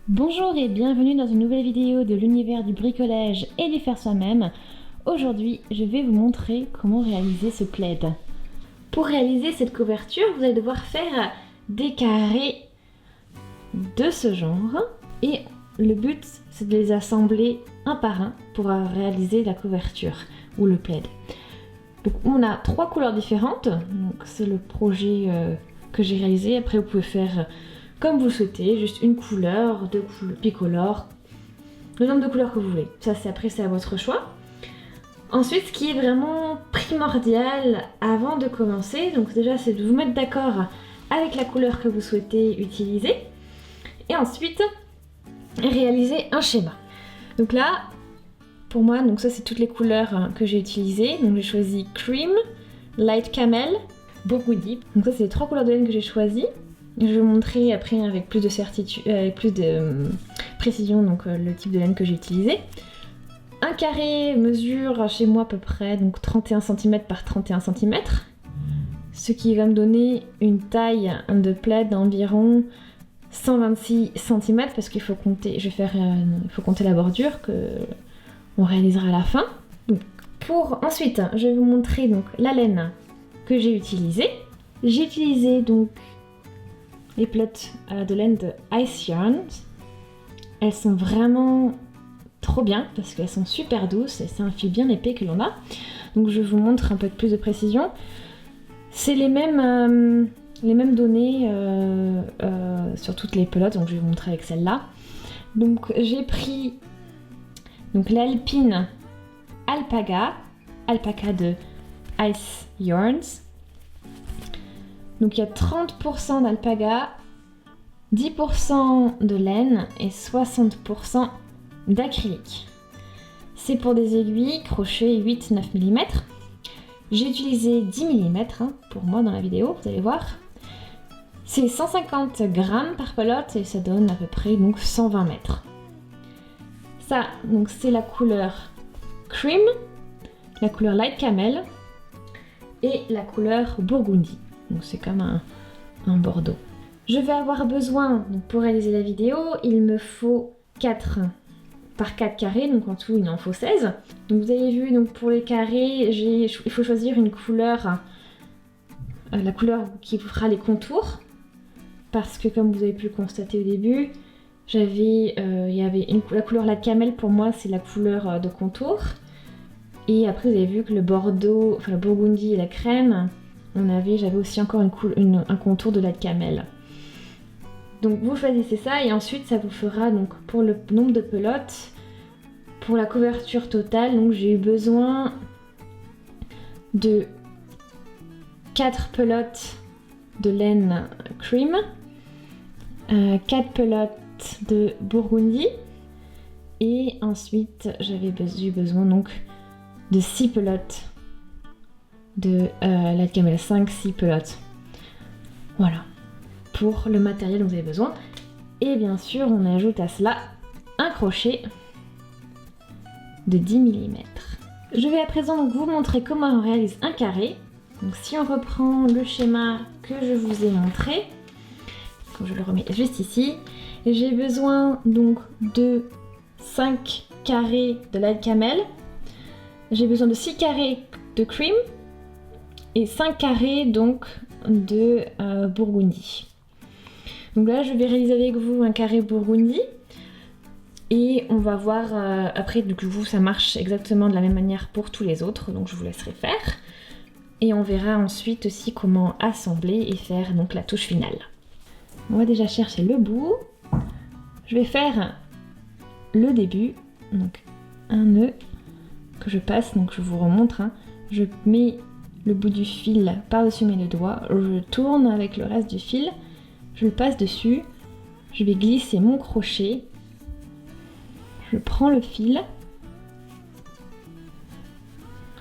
Bonjour et bienvenue dans une nouvelle vidéo de l'univers du bricolage et du faire soi-même. Aujourd'hui, je vais vous montrer comment réaliser ce plaid. Pour réaliser cette couverture, vous allez devoir faire des carrés de ce genre. Et le but, c'est de les assembler un par un pour réaliser la couverture ou le plaid. Donc on a 3 couleurs différentes. Donc c'est le projet que j'ai réalisé. Après, vous pouvez faire comme vous le souhaitez, juste une couleur, 2 couleurs, bicolore, le nombre de couleurs que vous voulez. Ça, c'est à votre choix. Ensuite, ce qui est vraiment primordial avant de commencer, donc déjà, c'est de vous mettre d'accord avec la couleur que vous souhaitez utiliser. Et ensuite, réaliser un schéma. Donc là, pour moi, donc ça, c'est toutes les couleurs que j'ai utilisées. Donc j'ai choisi Cream, Light Camel, Burgundy. Donc ça, c'est les 3 couleurs de laine que j'ai choisies. Je vais vous montrer après avec plus de certitude, avec plus de précision donc le type de laine que j'ai utilisé. Un carré mesure chez moi à peu près donc 31 cm par 31 cm, ce qui va me donner une taille de plaid d'environ 126 cm parce qu'il faut compter, il faut compter la bordure que on réalisera à la fin. Donc, ensuite, je vais vous montrer donc la laine que j'ai utilisée. J'ai utilisé donc les pelotes de laine de Ice Yarns. Elles sont vraiment trop bien parce qu'elles sont super douces et c'est un fil bien épais que l'on a. Donc je vous montre un peu plus de précision. C'est les mêmes données sur toutes les pelotes, donc je vais vous montrer avec celle-là. Donc j'ai pris l'Alpine Alpaca de Ice Yarns. Donc il y a 30% d'alpaga, 10% de laine et 60% d'acrylique. C'est pour des aiguilles crochet 8-9 mm. J'ai utilisé 10 mm pour moi dans la vidéo, vous allez voir. C'est 150 grammes par pelote et ça donne à peu près donc 120 mètres. Ça, donc c'est la couleur Cream, la couleur Light Camel et la couleur Burgundy. Donc c'est comme un bordeaux. Je vais avoir besoin, donc pour réaliser la vidéo, il me faut 4 par 4 carrés, donc en tout il en faut 16. Donc vous avez vu, donc pour les carrés, il faut choisir une couleur, la couleur qui vous fera les contours, parce que comme vous avez pu le constater au début, la couleur la camel pour moi c'est la couleur de contour. Et après vous avez vu que le bordeaux, enfin le burgundy et la crème, j'avais aussi encore un contour de la camel. Donc vous choisissez ça et ensuite ça vous fera donc pour le nombre de pelotes, pour la couverture totale, donc j'ai eu besoin de 4 pelotes de laine cream, 4 pelotes de burgundy et ensuite j'ai besoin donc de 6 pelotes de la camel, 5-6 pelotes. Voilà, pour le matériel dont vous avez besoin. Et bien sûr, on ajoute à cela un crochet de 10 mm. Je vais à présent donc vous montrer comment on réalise un carré. Donc si on reprend le schéma que je vous ai montré, je le remets juste ici, j'ai besoin donc de 5 carrés de light camel, j'ai besoin de 6 carrés de cream, et 5 carrés donc de burgundy. Donc là je vais réaliser avec vous un carré burgundy et on va voir après du coup ça marche exactement de la même manière pour tous les autres, donc je vous laisserai faire et on verra ensuite aussi comment assembler et faire donc la touche finale. On va déjà chercher le bout. Je vais faire le début, donc un nœud que je passe, donc je vous remontre, je mets le bout du fil par-dessus mes 2 doigts, je tourne avec le reste du fil, je le passe dessus, je vais glisser mon crochet, je prends le fil,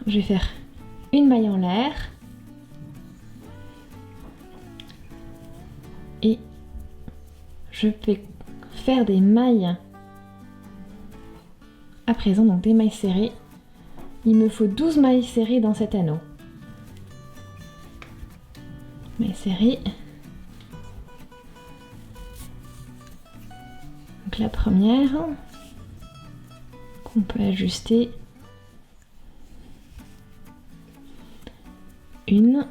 je vais faire une maille en l'air et je vais faire des mailles à présent, donc des mailles serrées. Il me faut 12 mailles serrées dans cet anneau. Mailles serrées. Donc Donc la première qu'on peut ajuster. Une.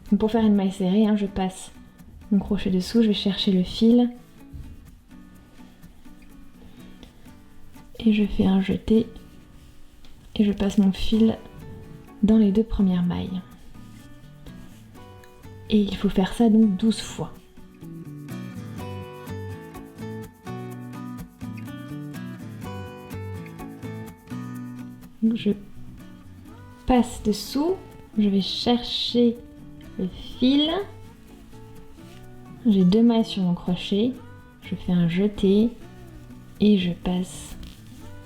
Donc pour faire une maille serrée, je passe mon crochet dessous, je vais chercher le fil et je fais un jeté et je passe mon fil dans les 2 premières mailles. Et il faut faire ça donc 12 fois. Donc je passe dessous, je vais chercher le fil, j'ai 2 mailles sur mon crochet, je fais un jeté et je passe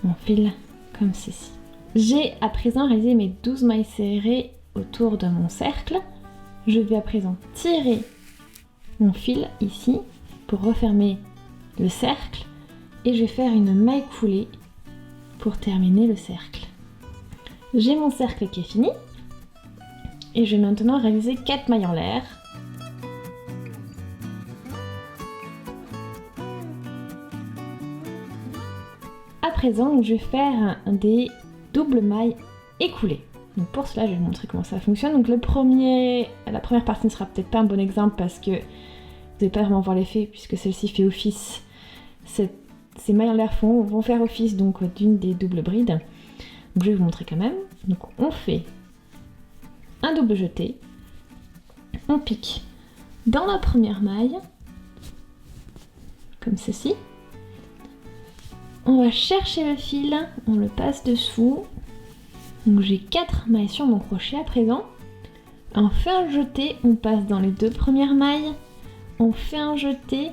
mon fil comme ceci. J'ai à présent réalisé mes 12 mailles serrées autour de mon cercle. Je vais à présent tirer mon fil ici pour refermer le cercle et je vais faire une maille coulée pour terminer le cercle. J'ai mon cercle qui est fini et je vais maintenant réaliser 4 mailles en l'air. À présent, je vais faire des doubles mailles écoulées. Donc pour cela, je vais vous montrer comment ça fonctionne. Donc la première partie ne sera peut-être pas un bon exemple parce que vous n'allez pas vraiment voir l'effet puisque celle-ci fait office. Ces mailles en l'air vont faire office donc d'une des doubles brides. Donc je vais vous montrer quand même. Donc on fait un double jeté, on pique dans la première maille, comme ceci. On va chercher le fil, on le passe dessous. Donc j'ai 4 mailles sur mon crochet à présent. On fait un jeté, on passe dans les 2 premières mailles. On fait un jeté,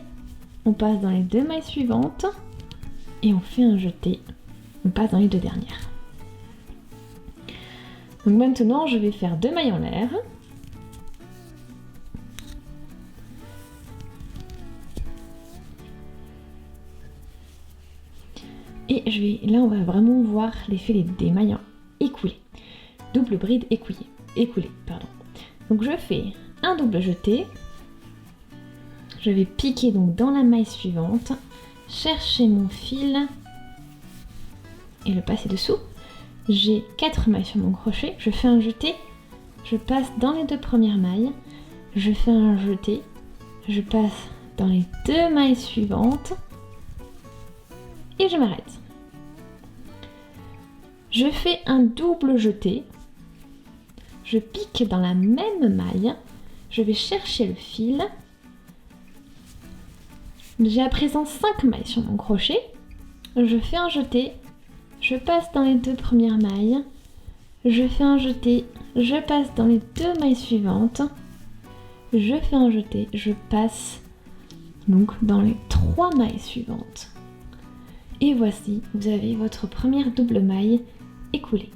on passe dans les 2 mailles suivantes. Et on fait un jeté, on passe dans les 2 dernières. Donc maintenant je vais faire 2 mailles en l'air. Et là on va vraiment voir l'effet des mailles écoulées. Double bride écoulée, pardon. Donc je fais un double jeté. Je vais piquer donc dans la maille suivante, chercher mon fil et le passer dessous. J'ai 4 mailles sur mon crochet, je fais un jeté, je passe dans les 2 premières mailles, je fais un jeté, je passe dans les 2 mailles suivantes et je m'arrête. Je fais un double jeté, je pique dans la même maille, je vais chercher le fil. J'ai à présent 5 mailles sur mon crochet, je fais un jeté, je passe dans les 2 premières mailles, je fais un jeté, je passe dans les 2 mailles suivantes, je fais un jeté, je passe donc dans les 3 mailles suivantes. Et voici, vous avez votre première double maille écoulée.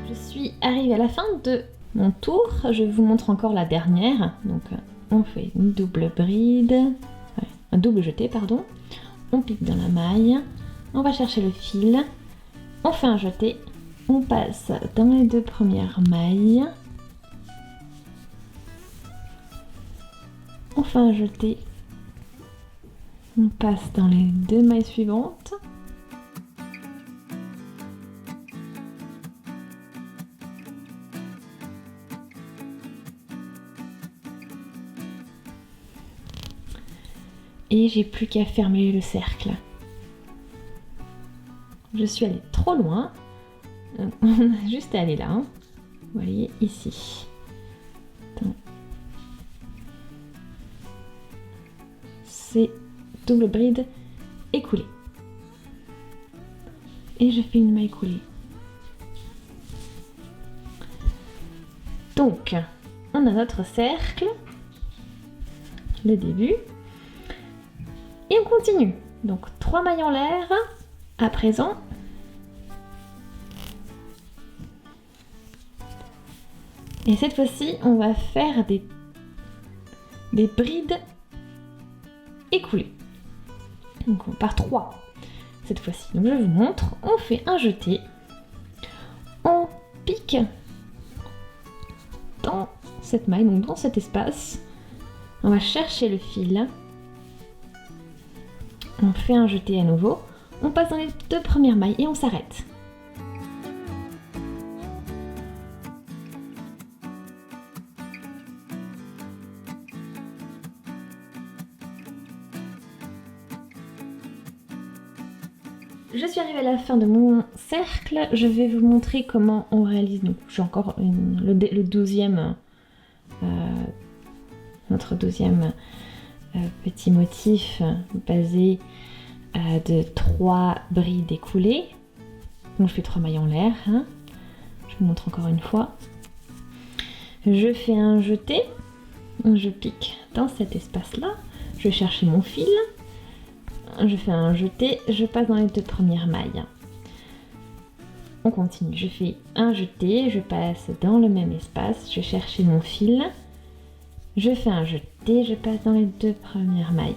Je suis arrivée à la fin de mon tour, je vous montre encore la dernière. Donc on fait une double bride, un double jeté pardon, on pique dans la maille, on va chercher le fil, on fait un jeté, on passe dans les 2 premières mailles, on fait un jeté, on passe dans les 2 mailles suivantes, et j'ai plus qu'à fermer le cercle. Je suis allée trop loin, on a juste à aller là, hein. Vous voyez ici. C'est double bride écoulée. Et je fais une maille coulée. Donc, on a notre cercle, le début, et on continue. Donc 3 mailles en l'air. À présent, et cette fois-ci, on va faire des brides écoulées. Donc par 3 cette fois-ci. Donc je vous montre, on fait un jeté, on pique dans cette maille, donc dans cet espace, on va chercher le fil, on fait un jeté à nouveau, on passe dans les 2 premières mailles et on s'arrête. Je suis arrivée à la fin de mon cercle, je vais vous montrer comment on réalise. Donc, j'ai encore le 12e, notre 12e petit motif basé de 3 brides écoulées. Donc je fais 3 mailles en l'air, hein. Je vous montre encore une fois. Je fais un jeté, je pique dans cet espace-là, je vais chercher mon fil. Je fais un jeté, je passe dans les 2 premières mailles. On continue, je fais un jeté, je passe dans le même espace, je vais chercher mon fil. Je fais un jeté, je passe dans les 2 premières mailles.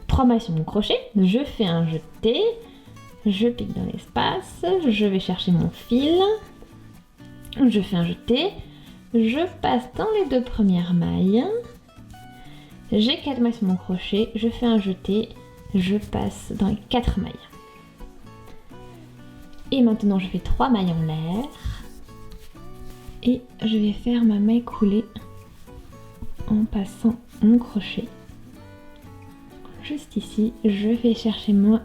3 mailles sur mon crochet, je fais un jeté, je pique dans l'espace, je vais chercher mon fil. Je fais un jeté, je passe dans les 2 premières mailles. J'ai 4 mailles sur mon crochet, je fais un jeté, je passe dans les 4 mailles. Et maintenant je fais 3 mailles en l'air. Et je vais faire ma maille coulée en passant mon crochet. Juste ici, je vais chercher mon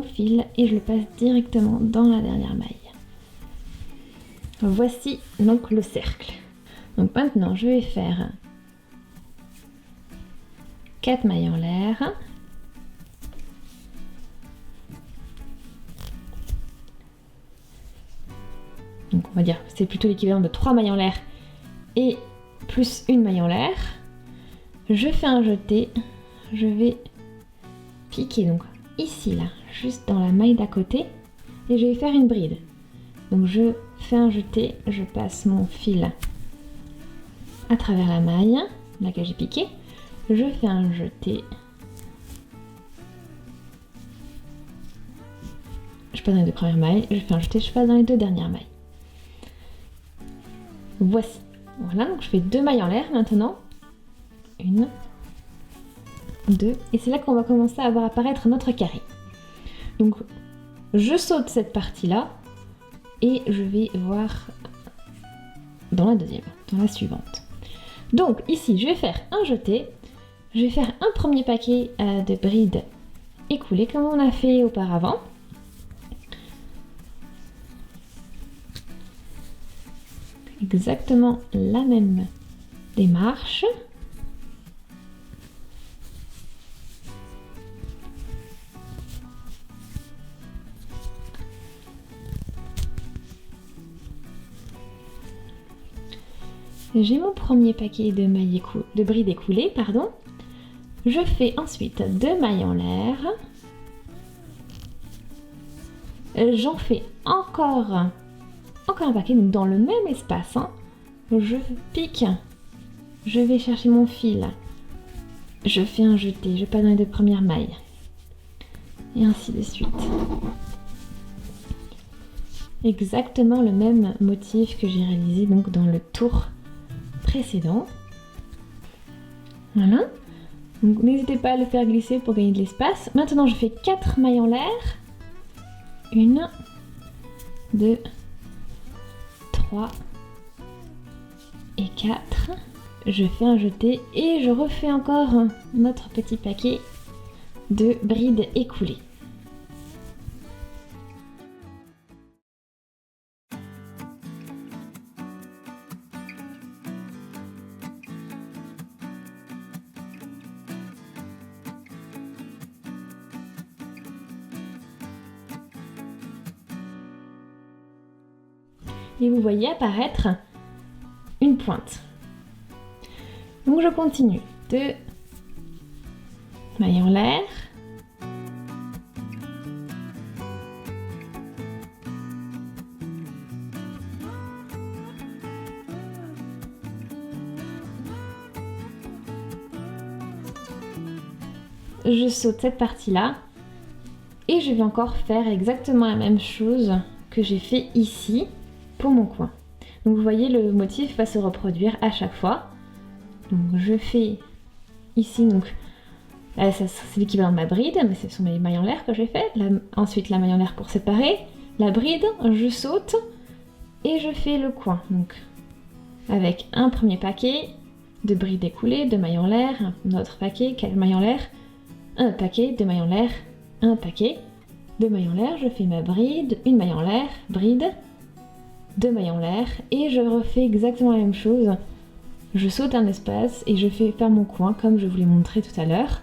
fil et je le passe directement dans la dernière maille. Voici donc le cercle. Donc maintenant je vais faire 4 mailles en l'air. Donc on va dire c'est plutôt l'équivalent de 3 mailles en l'air et plus une maille en l'air. Je fais un jeté, je vais piquer donc ici là, juste dans la maille d'à côté et je vais faire une bride. Donc je fais un jeté, je passe mon fil à travers la maille laquelle j'ai piqué, je fais un jeté, je passe dans les 2 premières mailles, je fais un jeté, je passe dans les 2 dernières mailles. Voici. Voilà, donc je fais 2 mailles en l'air maintenant. 1, 2. Et c'est là qu'on va commencer à voir apparaître notre carré. Donc, je saute cette partie-là et je vais voir dans la deuxième, dans la suivante. Donc, ici, je vais faire un jeté. Je vais faire un premier paquet de brides écoulées comme on a fait auparavant. Exactement la même démarche. J'ai mon premier paquet de brides écoulées, pardon. Je fais ensuite 2 mailles en l'air. J'en fais encore un paquet, donc dans le même espace, hein. Je pique, je vais chercher mon fil, je fais un jeté, je passe dans les 2 premières mailles, et ainsi de suite. Exactement le même motif que j'ai réalisé donc dans le tour précédent. Voilà, donc n'hésitez pas à le faire glisser pour gagner de l'espace. Maintenant je fais 4 mailles en l'air, 1, 2, 3 et 4. Je fais un jeté et je refais encore notre petit paquet de brides écoulées. Et vous voyez apparaître une pointe. Donc je continue. 2 mailles en l'air. je saute cette partie-là et je vais encore faire exactement la même chose que j'ai fait ici pour mon coin. Donc vous voyez, le motif va se reproduire à chaque fois. Donc je fais ici, donc là, c'est l'équivalent de ma bride, mais ce sont mes mailles en l'air que j'ai fait. Ensuite la maille en l'air pour séparer, la bride, je saute et je fais le coin. Donc avec un premier paquet de brides écoulées, de mailles en l'air, un autre paquet, 4 mailles en l'air, un paquet de mailles en l'air, un paquet de mailles en l'air, je fais ma bride, une maille en l'air, bride, 2 mailles en l'air, et je refais exactement la même chose. Je saute un espace et je fais faire mon coin comme je vous l'ai montré tout à l'heure.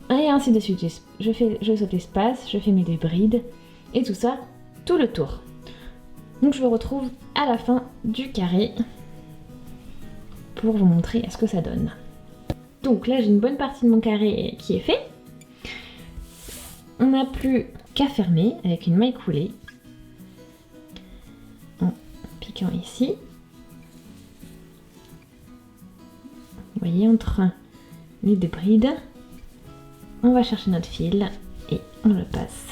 Et ainsi de suite, je saute l'espace, je fais mes 2 brides, et tout ça, tout le tour. Donc je vous retrouve à la fin du carré pour vous montrer ce que ça donne. Donc là, j'ai une bonne partie de mon carré qui est fait. On n'a plus qu'à fermer avec une maille coulée en piquant ici. Vous voyez, entre les 2 brides, on va chercher notre fil et on le passe.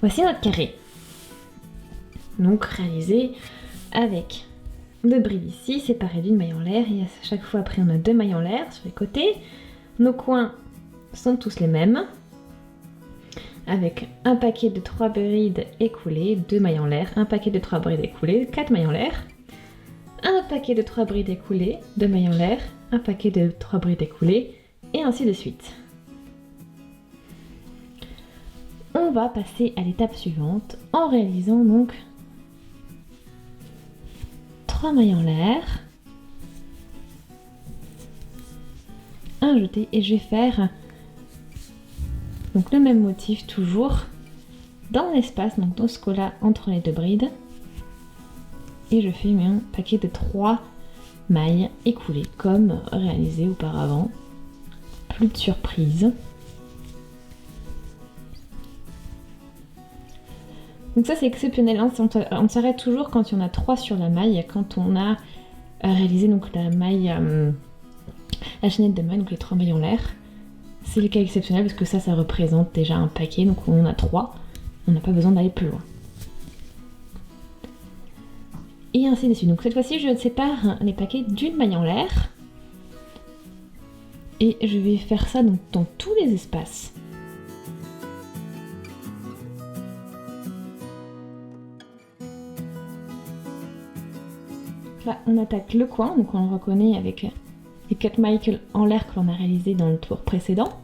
Voici notre carré. Donc réalisé avec 2 brides ici, séparées d'une maille en l'air, et à chaque fois après on a 2 mailles en l'air sur les côtés. Nos coins sont tous les mêmes, avec un paquet de 3 brides écoulées, 2 mailles en l'air, un paquet de 3 brides écoulées, 4 mailles en l'air, un autre paquet de 3 brides écoulées, 2 mailles en l'air, un paquet de 3 brides écoulées, et ainsi de suite. On va passer à l'étape suivante en réalisant donc 3 mailles en l'air, un jeté, et je vais faire donc le même motif toujours dans l'espace, donc dans ce coin-là entre les 2 brides, et je fais un paquet de 3 mailles écoulées comme réalisé auparavant. Plus de surprise. Donc ça c'est exceptionnel, hein. On s'arrête toujours quand il y en a 3 sur la maille, quand on a réalisé donc la maille, la chaînette de maille, donc les 3 mailles en l'air. C'est le cas exceptionnel parce que ça représente déjà un paquet, donc on en a 3, on n'a pas besoin d'aller plus loin. Et ainsi de suite. Donc cette fois-ci je sépare les paquets d'une maille en l'air. Et je vais faire ça donc dans tous les espaces. Là, on attaque le coin, donc on le reconnaît avec les 4 mailles en l'air que l'on a réalisé dans le tour précédent.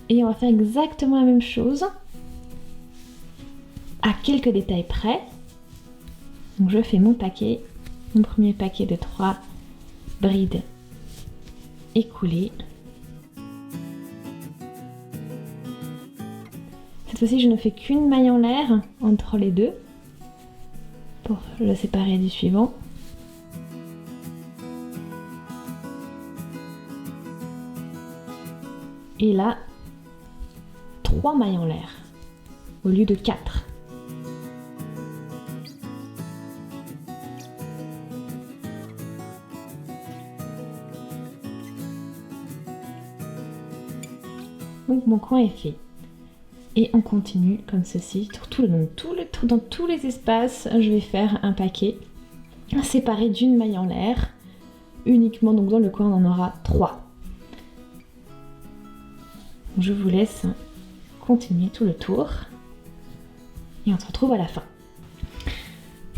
Et on va faire exactement la même chose, à quelques détails près. Donc je fais mon premier paquet de 3 brides écoulées. Cette fois-ci, je ne fais qu'une maille en l'air entre les 2 pour le séparer du suivant. Et là, 3 mailles en l'air au lieu de 4. Donc mon coin est fait. Et on continue comme ceci, dans tous les espaces, je vais faire un paquet séparé d'une maille en l'air, uniquement, donc dans le coin on en aura 3. Je vous laisse continuer tout le tour et on se retrouve à la fin.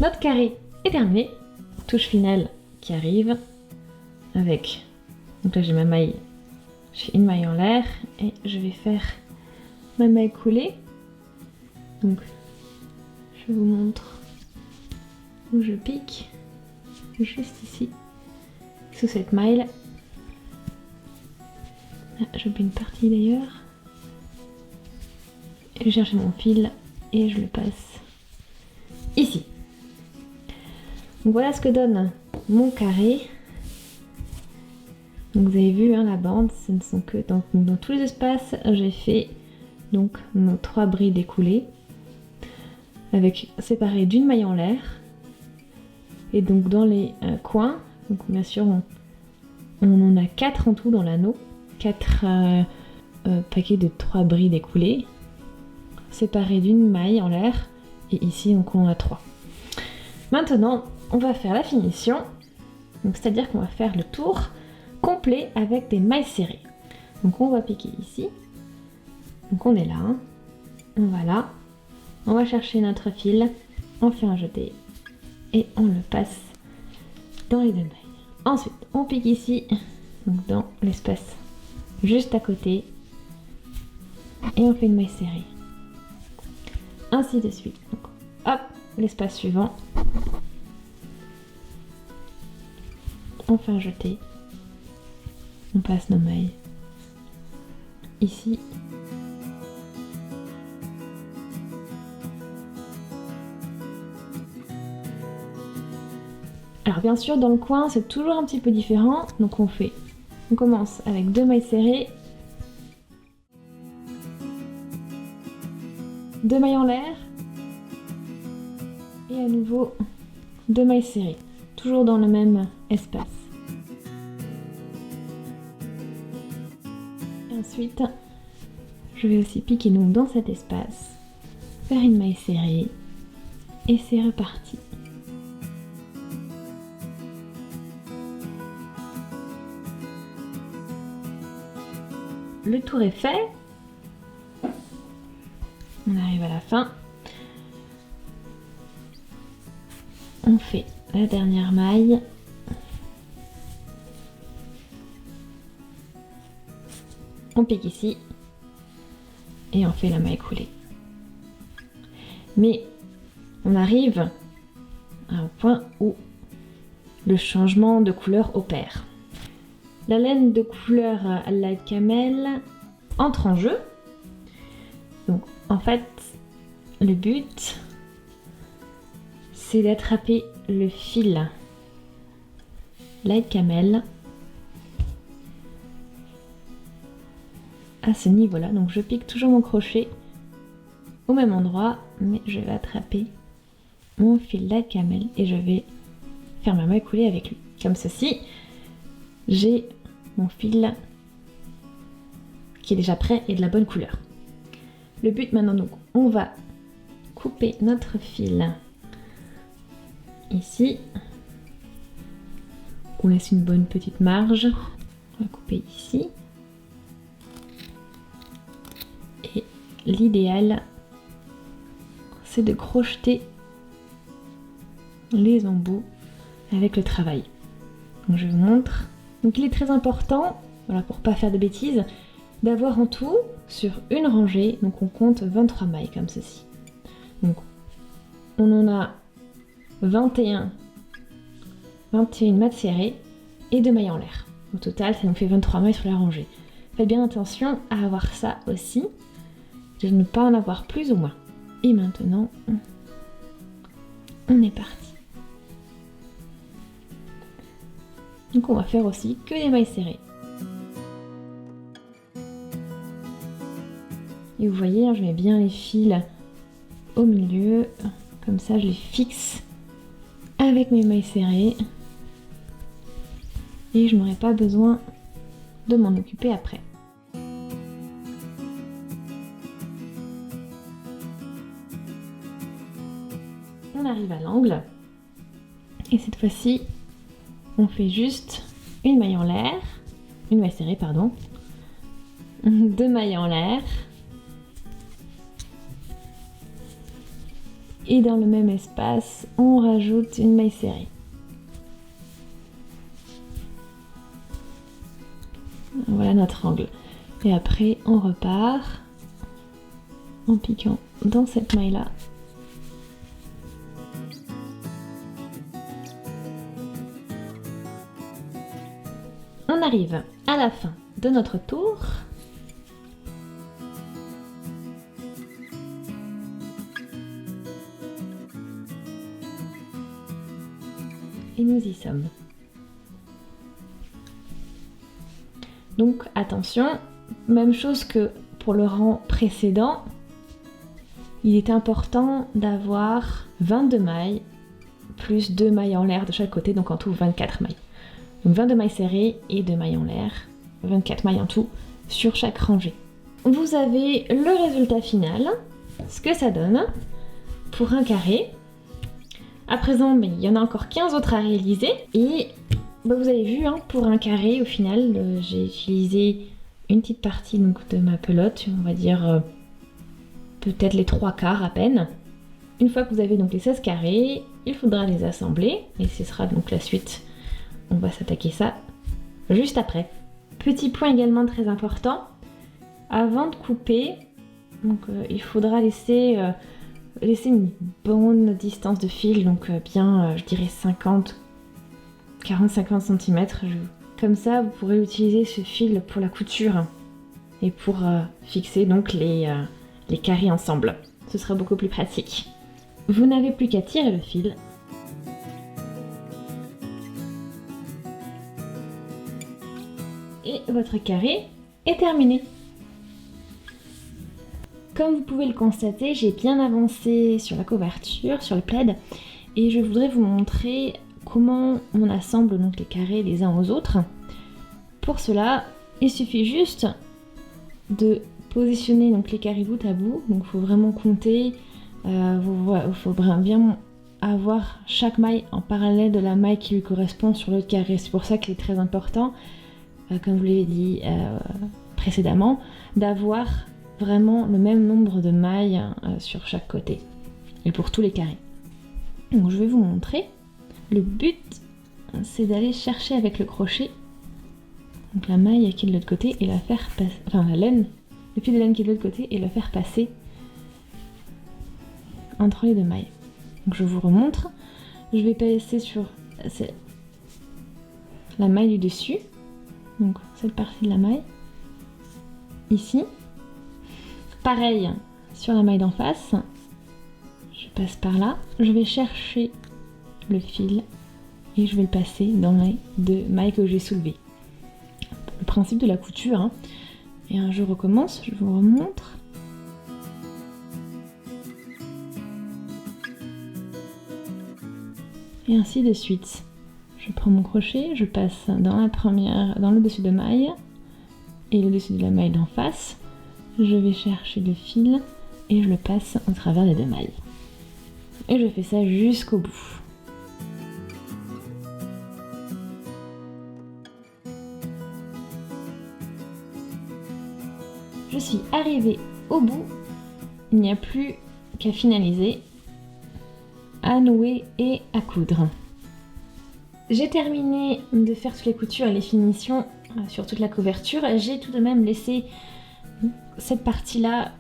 Notre carré est terminé, touche finale qui arrive avec, donc là j'ai ma maille, j'ai une maille en l'air et je vais faire ma maille coulée. Donc je vous montre où je pique, juste ici sous cette maille. Ah, j'oublie une partie d'ailleurs. Je cherche mon fil et je le passe ici. Donc voilà ce que donne mon carré. Donc vous avez vu, hein, la bande, ce ne sont que dans tous les espaces, j'ai fait donc nos 3 brides écoulées avec séparées d'une maille en l'air. Et donc dans les coins, donc bien sûr on en a 4 en tout dans l'anneau. 4 paquets de 3 brides écoulées, séparés d'une maille en l'air, et ici donc on a 3. Maintenant, on va faire la finition, donc c'est-à-dire qu'on va faire le tour complet avec des mailles serrées. Donc on va piquer ici, donc on est là, hein. On va là, on va chercher notre fil, on fait un jeté et on le passe dans les 2 mailles. Ensuite, on pique ici, donc dans l'espace juste à côté, et on fait une maille serrée. Ainsi de suite. Donc, hop, l'espace suivant, on fait un jeté, on passe nos mailles ici. Alors bien sûr, dans le coin, c'est toujours un petit peu différent. Donc on commence avec 2 mailles serrées, 2 mailles en l'air, et à nouveau 2 mailles serrées, toujours dans le même espace. Et ensuite, je vais aussi piquer donc dans cet espace, faire une maille serrée, et c'est reparti. Le tour est fait, on arrive à la fin, on fait la dernière maille, on pique ici et on fait la maille coulée. Mais on arrive à un point où le changement de couleur opère. La laine de couleur Light Camel entre en jeu. Donc en fait, le but, c'est d'attraper le fil Light Camel à ce niveau-là. Donc je pique toujours mon crochet au même endroit, mais je vais attraper mon fil Light Camel et je vais faire ma maille coulée avec lui. Comme ceci, j'ai mon fil qui est déjà prêt et de la bonne couleur. Le but maintenant, donc, on va couper notre fil ici. On laisse une bonne petite marge. On va couper ici. Et l'idéal, c'est de crocheter les embouts avec le travail. Donc je vous montre. Donc il est très important, voilà, pour pas faire de bêtises, d'avoir en tout, sur une rangée, donc on compte 23 mailles comme ceci. Donc on en a 21 mailles serrées et 2 mailles en l'air. Au total, ça nous fait 23 mailles sur la rangée. Faites bien attention à avoir ça aussi, de ne pas en avoir plus ou moins. Et maintenant, on est parti. Donc on va faire aussi que des mailles serrées. Et vous voyez, je mets bien les fils au milieu, comme ça je les fixe avec mes mailles serrées. Et je n'aurai pas besoin de m'en occuper après. On arrive à l'angle. Et cette fois-ci, on fait juste une maille en l'air, une maille serrée, pardon, 2 mailles en l'air, et dans le même espace, on rajoute une maille serrée. Voilà notre angle. Et après, on repart en piquant dans cette maille-là. On arrive à la fin de notre tour. Et nous y sommes. Donc attention, même chose que pour le rang précédent, il est important d'avoir 22 mailles plus 2 mailles en l'air de chaque côté, donc en tout 24 mailles. Donc 22 mailles serrées et 2 mailles en l'air 24 mailles en tout sur chaque rangée. Vous avez le résultat final, ce que ça donne pour un carré. À présent, il y en a encore 15 autres à réaliser. Et vous avez vu, pour un carré, au final, j'ai utilisé une petite partie donc, de ma pelote, on va dire peut-être les 3/4 à peine. Une fois que vous avez donc les 16 carrés, il faudra les assembler. Et ce sera donc la suite. On va s'attaquer ça juste après. Petit point également très important. Avant de couper, donc, il faudra laisser une bonne distance de fil, donc bien, je dirais 40-50 cm. Comme ça, vous pourrez utiliser ce fil pour la couture et pour fixer donc les carrés ensemble. Ce sera beaucoup plus pratique. Vous n'avez plus qu'à tirer le fil. Et votre carré est terminé. Comme vous pouvez le constater, j'ai bien avancé sur la couverture, sur le plaid, et je voudrais vous montrer comment on assemble donc les carrés les uns aux autres. Pour cela, il suffit juste de positionner donc les carrés bout à bout, donc il faut vraiment compter, il faut bien avoir chaque maille en parallèle de la maille qui lui correspond sur l'autre carré. C'est pour ça qu'il est très important, comme je vous l'ai dit précédemment, d'avoir vraiment le même nombre de mailles sur chaque côté et pour tous les carrés. Donc je vais vous montrer. Le but, c'est d'aller chercher avec le crochet donc la maille qui est de l'autre côté et la faire passer, enfin la laine, le fil de laine qui est de l'autre côté et la faire passer entre les deux mailles. Donc je vous remontre. Je vais passer sur la maille du dessus, donc cette partie de la maille ici. Pareil sur la maille d'en face, je passe par là, je vais chercher le fil et je vais le passer dans les deux mailles que j'ai soulevées. Le principe de la couture, Et je recommence, je vous remontre. Et ainsi de suite. Je prends mon crochet, je passe dans le dessus de maille et le dessus de la maille d'en face. Je vais chercher le fil et je le passe au travers des deux mailles. Et je fais ça jusqu'au bout. Je suis arrivée au bout, il n'y a plus qu'à finaliser, à nouer et à coudre. J'ai terminé de faire toutes les coutures et les finitions sur toute la couverture. J'ai tout de même laissé cette partie-là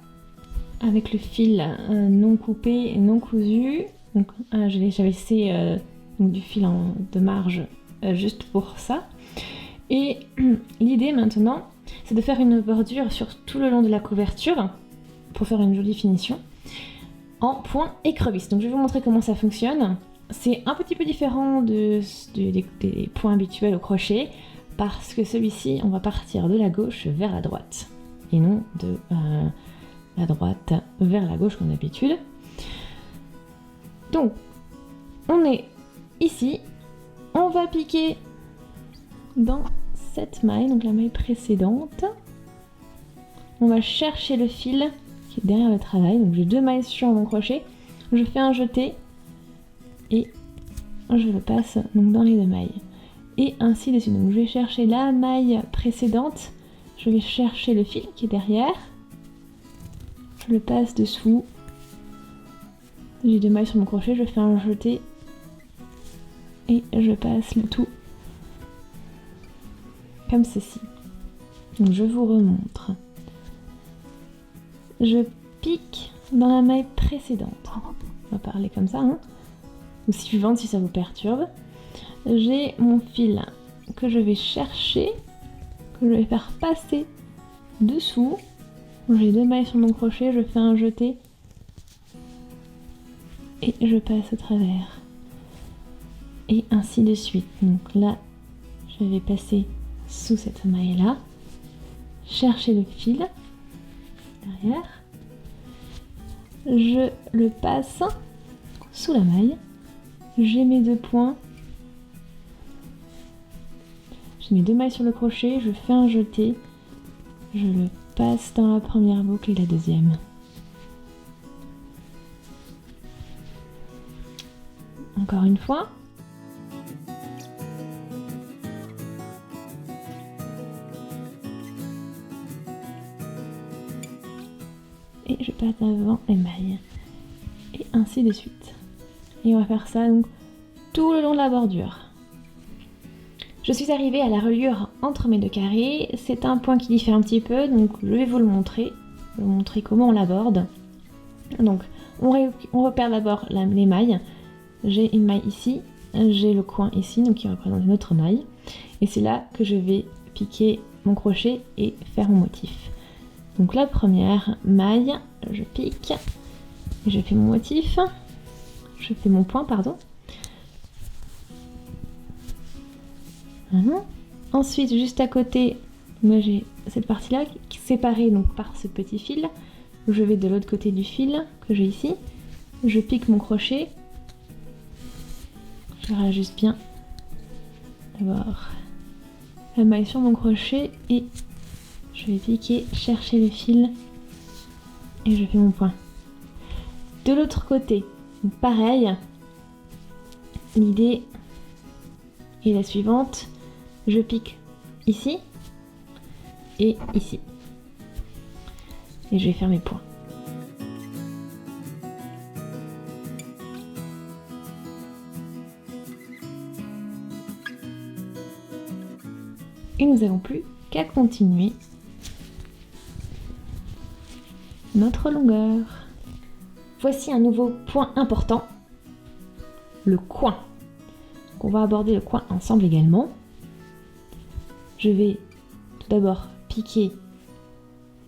avec le fil non coupé et non cousu. Donc j'avais laissé du fil de marge juste pour ça. Et l'idée maintenant, c'est de faire une bordure sur tout le long de la couverture pour faire une jolie finition en point écrevisse. Donc je vais vous montrer comment ça fonctionne. C'est un petit peu différent des points habituels au crochet parce que celui-ci, on va partir de la gauche vers la droite et non de la droite vers la gauche comme d'habitude. Donc, on est ici, on va piquer dans cette maille, donc la maille précédente. On va chercher le fil qui est derrière le travail, donc j'ai deux mailles sur mon crochet, je fais un jeté et je le passe donc dans les deux mailles. Et ainsi de suite, donc je vais chercher la maille précédente, je vais chercher le fil qui est derrière, je le passe dessous, j'ai deux mailles sur mon crochet, je fais un jeté et je passe le tout comme ceci. Donc je vous remontre. Je pique dans la maille précédente. On va parler comme ça, ou suivante si ça vous perturbe. J'ai mon fil que je vais chercher, que je vais faire passer dessous. J'ai deux mailles sur mon crochet, je fais un jeté et je passe au travers. Et ainsi de suite. Donc là, je vais passer sous cette maille là, chercher le fil derrière, je le passe sous la maille, j'ai mes deux points, Je mets 2 mailles sur le crochet, je fais un jeté, je le passe dans la première boucle et la deuxième. Encore une fois. Et je passe devant les mailles. Et ainsi de suite. Et on va faire ça donc tout le long de la bordure. Je suis arrivée à la reliure entre mes 2 carrés. C'est un point qui diffère un petit peu, donc je vais vous le montrer. Je vais vous montrer comment on l'aborde. Donc on repère d'abord les mailles. J'ai une maille ici, j'ai le coin ici, donc qui représente une autre maille. Et c'est là que je vais piquer mon crochet et faire mon motif. Donc la première maille, je pique, et je fais mon motif, je fais mon point, pardon. Voilà. Ensuite, juste à côté, moi j'ai cette partie-là qui est séparée donc, par ce petit fil. Je vais de l'autre côté du fil que j'ai ici, je pique mon crochet. Je rajuste bien d'abord la maille sur mon crochet et je vais piquer, chercher le fil et je fais mon point. De l'autre côté, pareil, l'idée est la suivante, je pique ici et ici et je vais faire mes points. Et nous n'avons plus qu'à continuer notre longueur. Voici un nouveau point important, le coin. Donc on va aborder le coin ensemble également. Je vais tout d'abord piquer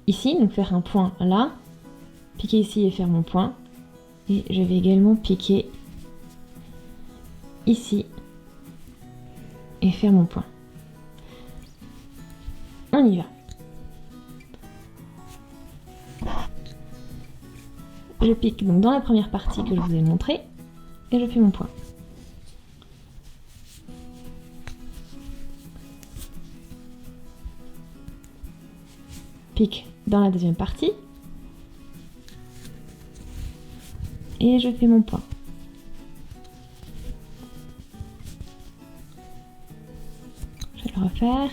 ici, donc faire un point là, piquer ici et faire mon point. Et je vais également piquer ici et faire mon point. On y va. Je pique donc dans la première partie que je vous ai montrée et je fais mon point. Pique dans la deuxième partie et je fais mon point. Je vais le refaire.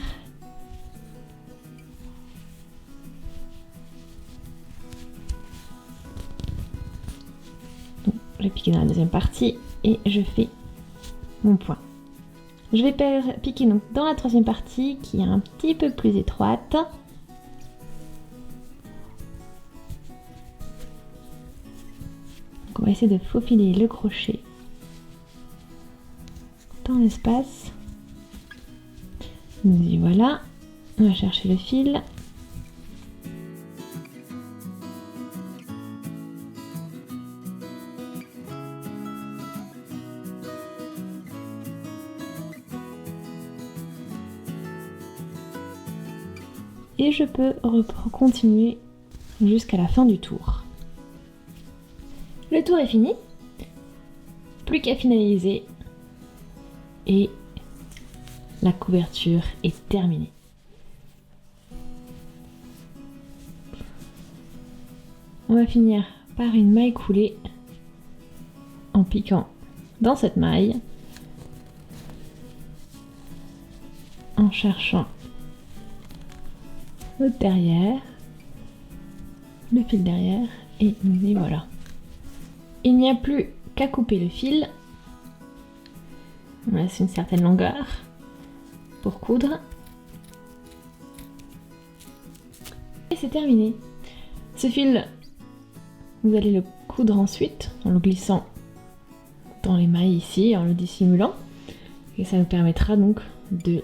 Je vais piquer dans la deuxième partie et je fais mon point. Je vais piquer donc dans la troisième partie qui est un petit peu plus étroite. Donc on va essayer de faufiler le crochet dans l'espace. Nous y voilà. On va chercher le fil. Et je peux continuer jusqu'à la fin du tour. Le tour est fini, plus qu'à finaliser et la couverture est terminée. On va finir par une maille coulée en piquant dans cette maille, en cherchant le derrière, le fil derrière, et nous y voilà. Il n'y a plus qu'à couper le fil. On laisse une certaine longueur pour coudre. Et c'est terminé. Ce fil, vous allez le coudre ensuite en le glissant dans les mailles ici, en le dissimulant. Et ça nous permettra donc de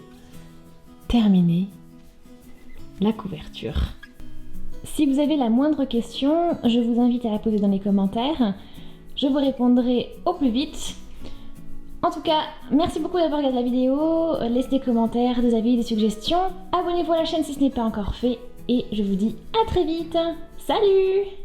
terminer la couverture. Si vous avez la moindre question, je vous invite à la poser dans les commentaires. Je vous répondrai au plus vite. En tout cas, merci beaucoup d'avoir regardé la vidéo. Laissez des commentaires, des avis, des suggestions. Abonnez-vous à la chaîne si ce n'est pas encore fait. Et je vous dis à très vite. Salut!